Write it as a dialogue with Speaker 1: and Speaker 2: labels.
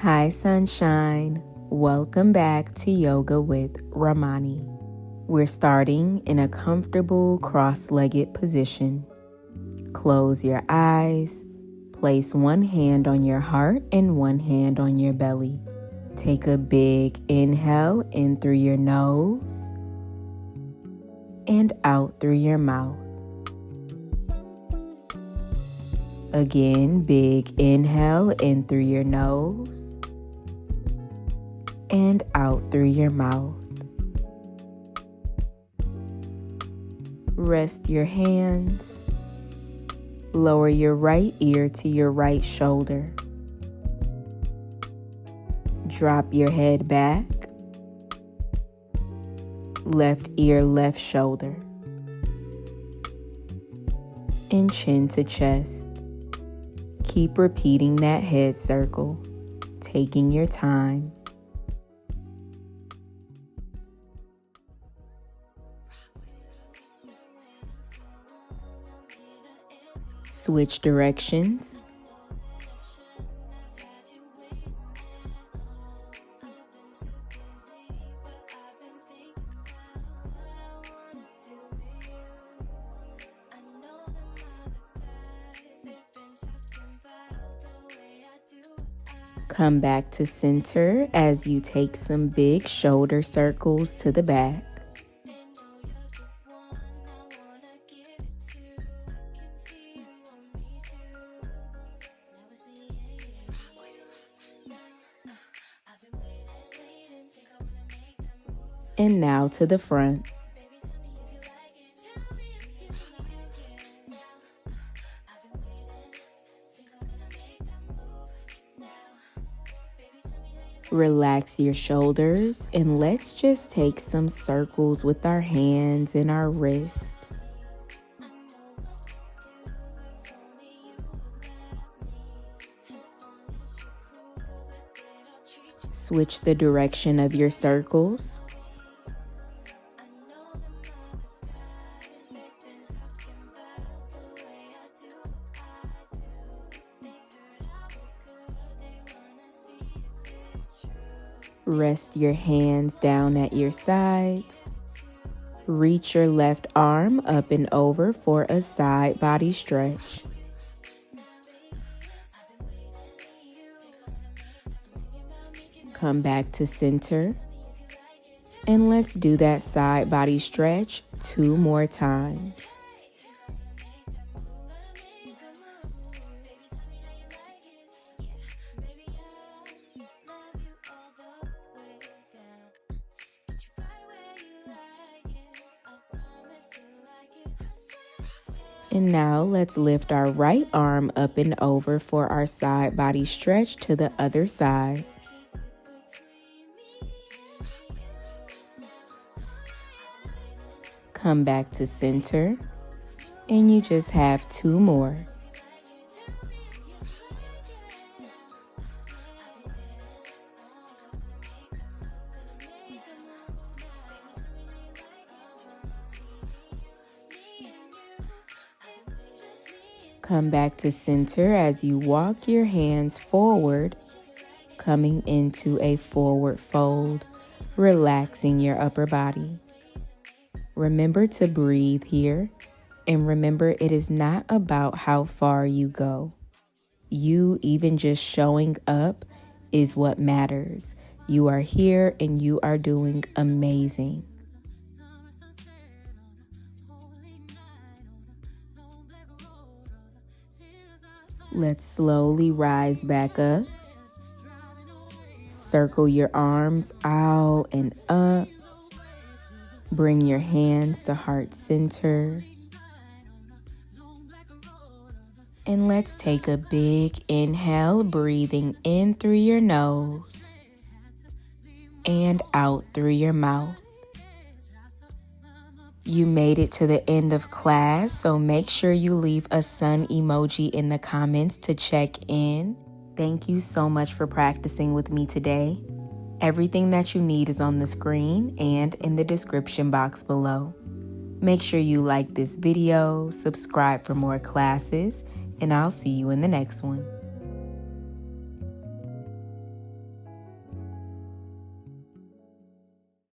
Speaker 1: Hi sunshine, welcome back to Yoga with RAMONI. We're starting in a comfortable cross-legged position. Close your eyes, place one hand on your heart and one hand on your belly. Take a big inhale in through your nose and out through your mouth. Again, big inhale in through your nose and out through your mouth. Rest your hands. Lower your right ear to your right shoulder. Drop your head back. Left ear, left shoulder. And chin to chest. Keep repeating that head circle, taking your time. Switch directions. Come back to center as you take some big shoulder circles to the back. And now to the front. Relax your shoulders and let's just take some circles with our hands and our wrist. Switch the direction of your circles. Rest your hands down at your sides. Reach your left arm up and over for a side body stretch. Come back to center. And let's do that side body stretch 2 more times. And now let's lift our right arm up and over for our side body stretch to the other side. Come back to center, and you just have 2 more. Come back to center as you walk your hands forward, coming into a forward fold, relaxing your upper body. Remember to breathe here, and remember it is not about how far you go. You even just showing up is what matters. You are here and you are doing amazing. Let's slowly rise back up. Circle your arms out and up. Bring your hands to heart center. And let's take a big inhale, breathing in through your nose and out through your mouth. You made it to the end of class, so make sure you leave a sun emoji in the comments to check in. Thank you so much for practicing with me today. Everything that you need is on the screen and in the description box below. Make sure you like this video, subscribe for more classes, and I'll see you in the next one.